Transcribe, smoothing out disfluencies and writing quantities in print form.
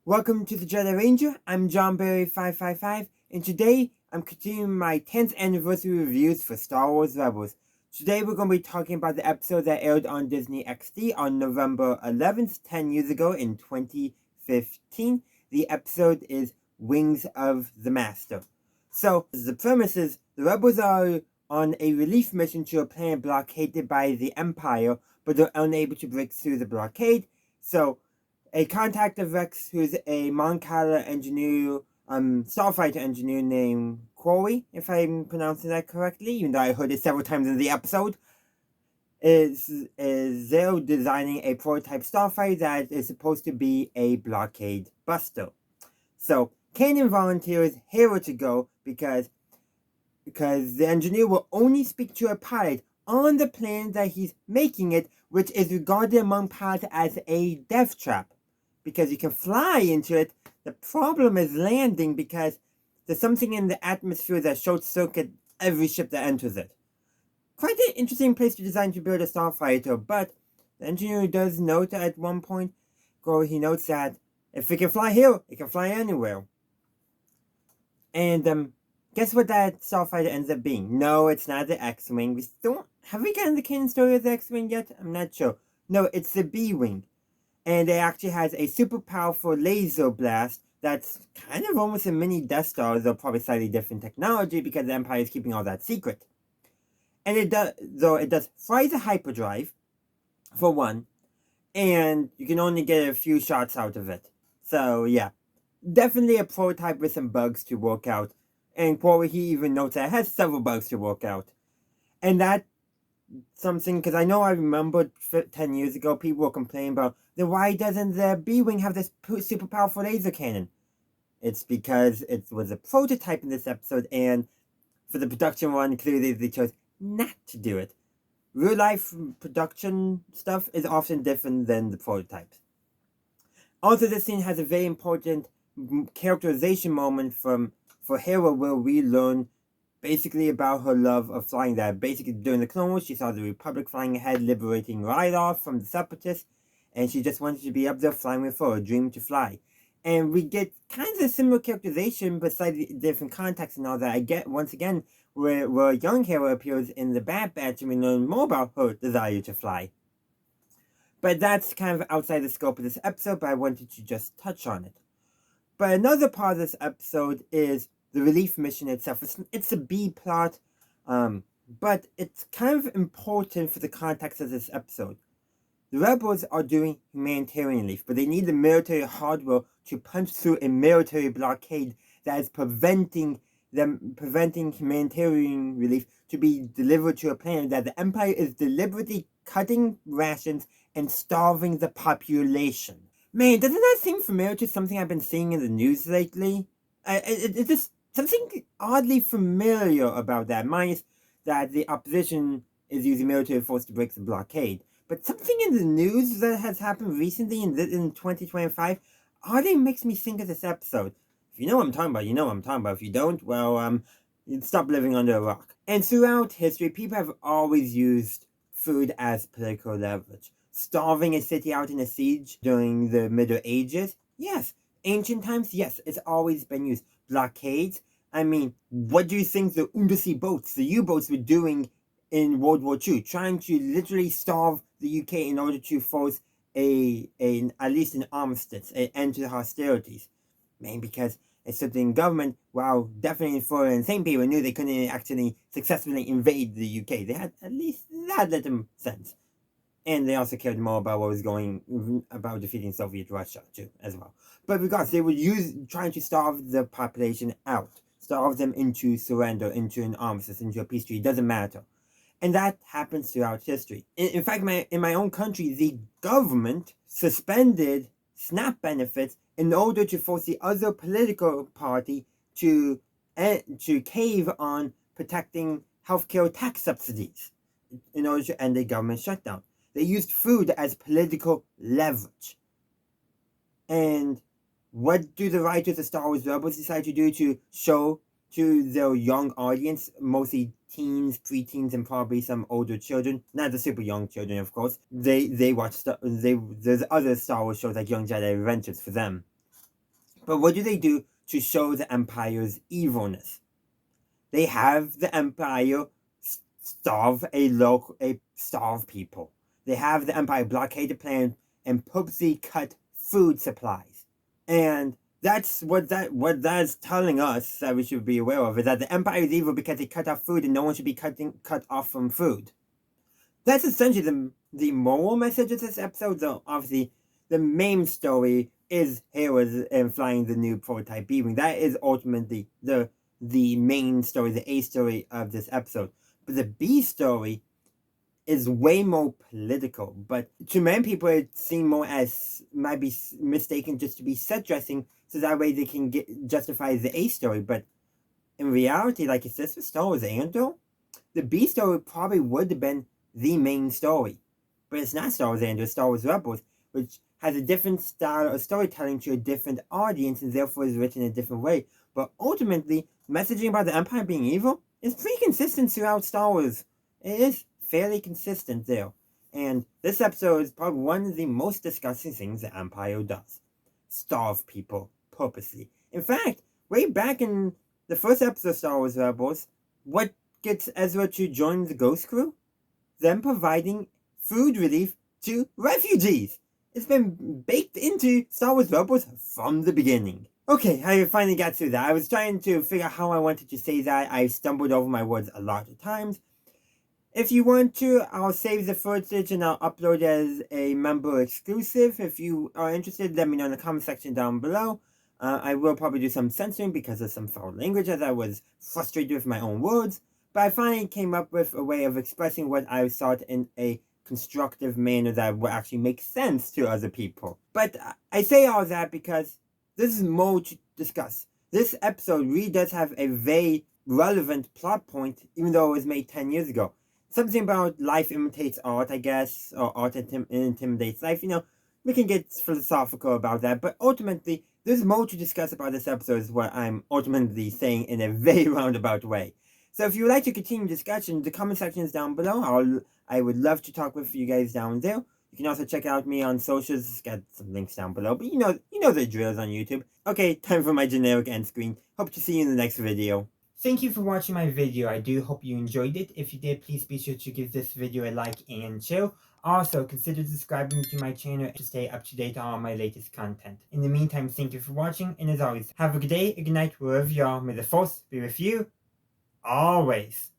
Welcome to the Jedi Ranger. I'm John Berry 555, and today I'm continuing my 10th anniversary reviews for Star Wars Rebels. Today we're going to be talking about the episode that aired on DisneyXD on November 11th, 10 years ago in 2015. The episode is Wings of the Master. So, the premise is the Rebels are on a relief mission to a planet blockaded by the Empire, but they're unable to break through the blockade. So, a contact of Rex, who's a Mon Cala engineer, starfighter engineer named Carrie, if I'm pronouncing that correctly, even though I heard it several times in the episode, is there designing a prototype starfighter that is supposed to be a blockade buster. So Kanan volunteers Hera to go because the engineer will only speak to a pilot on the planet that he's making it, which is regarded among pilots as a death trap. Because you can fly into it. The problem is landing because there's something in the atmosphere that short circuit every ship that enters it. Quite an interesting place to design to build a starfighter, but the engineer does note at one point, he notes that if it can fly here, it can fly anywhere. And guess what that starfighter ends up being? No, it's not the X-Wing. Have we gotten the canon story of the X-Wing yet? I'm not sure. No, it's the B-Wing. And it actually has a super powerful laser blast that's kind of almost a mini Death Star, though probably slightly different technology because the Empire is keeping all that secret. And it does fries a hyperdrive, for one, and you can only get a few shots out of it. So yeah, definitely a prototype with some bugs to work out. And Corey, he even notes that it has several bugs to work out. And that something, because I remember 10 years ago people were complaining about, then why doesn't the B-Wing have this super powerful laser cannon? It's because it was a prototype in this episode, and for the production run, clearly they chose not to do it. Real life production stuff is often different than the prototypes. Also, this scene has a very important characterization moment for Hera, where we learn basically about her love of flying. That basically during the Clone Wars, she saw the Republic flying ahead, liberating Ryloth from the Separatists, and she just wanted to be up there flying with her, a dream to fly. And we get kind of a similar characterization, but slightly different context and all that. I get, once again, where young Hera appears in the Bad Batch, and we learn more about her desire to fly. But that's kind of outside the scope of this episode, but I wanted to just touch on it. But another part of this episode is the relief mission itself. It's a B plot, but it's kind of important for the context of this episode. The rebels are doing humanitarian relief, but they need the military hardware to punch through a military blockade that is preventing humanitarian relief to be delivered to a planet that the Empire is deliberately cutting rations and starving the population. Man, doesn't that seem familiar to something I've been seeing in the news lately? It's just something oddly familiar about that, minus that the opposition is using military force to break the blockade. But something in the news that has happened recently in 2025 oddly makes me think of this episode. If you know what I'm talking about, you know what I'm talking about. If you don't, well, stop living under a rock. And throughout history, people have always used food as political leverage. Starving a city out in a siege during the Middle Ages? Yes. Ancient times? Yes. It's always been used. Blockades? I mean, what do you think the undersea boats, the U-boats were doing in World War II? Trying to literally starve the UK in order to force at least an armistice, an end to the hostilities. Man, because a certain government, while definitely for insane people, knew they couldn't actually successfully invade the UK. They had at least that let them sense. And they also cared more about what was going about defeating Soviet Russia too, as well. But regardless, they were trying to starve the population out, starve them into surrender, into an armistice, into a peace treaty. It doesn't matter, and that happens throughout history. In fact, in my own country, the government suspended SNAP benefits in order to force the other political party to cave on protecting healthcare tax subsidies in order to end the government shutdown. They used food as political leverage. And what do the writers of Star Wars Rebels decide to do to show to their young audience, mostly teens, preteens, and probably some older children, not the super young children, of course? They watch there's other Star Wars shows like Young Jedi Adventures for them. But what do they do to show the Empire's evilness? They have the Empire starve people. They have the Empire blockade the planet and purposely cut food supplies. And that's what that's telling us that we should be aware of, is that the Empire is evil because they cut off food and no one should be cut off from food. That's essentially the moral message of this episode, though obviously the main story is heroes and flying the new prototype B-Wing. That is ultimately the main story, the A story of this episode. But the B story is way more political. But to many people, it seemed more as might be mistaken just to be set dressing, so that way they can justify the A story. But in reality, like if this was Star Wars Andor, the B story probably would have been the main story. But it's not Star Wars Andor, it's Star Wars Rebels, which has a different style of storytelling to a different audience and therefore is written in a different way. But ultimately, messaging about the Empire being evil is pretty consistent throughout Star Wars. It is fairly consistent there. And this episode is probably one of the most disgusting things the Empire does. Starve people purposely. In fact, way back in the first episode of Star Wars Rebels, what gets Ezra to join the Ghost Crew? Them providing food relief to refugees. It's been baked into Star Wars Rebels from the beginning. Okay, I finally got through that. I was trying to figure out how I wanted to say that. I stumbled over my words a lot of times. If you want to, I'll save the footage and I'll upload it as a member exclusive. If you are interested, let me know in the comment section down below. I will probably do some censoring because of some foul language, as I was frustrated with my own words. But I finally came up with a way of expressing what I thought in a constructive manner that would actually make sense to other people. But I say all that because this is more to discuss. This episode really does have a very relevant plot point, even though it was made 10 years ago. Something about life imitates art, I guess, or art intimidates life. You know, we can get philosophical about that, but ultimately, there's more to discuss about this episode, is what I'm ultimately saying in a very roundabout way. So if you would like to continue discussion, the comment section is down below. I would love to talk with you guys down there. You can also check out me on socials. Got some links down below. But you know the drills on YouTube. Okay, time for my generic end screen. Hope to see you in the next video. Thank you for watching my video. I do hope you enjoyed it. If you did, please be sure to give this video a like and share. Also, consider subscribing to my channel to stay up to date on all my latest content. In the meantime, thank you for watching, and as always, have a good day, a good night, wherever you are. May the Force be with you always.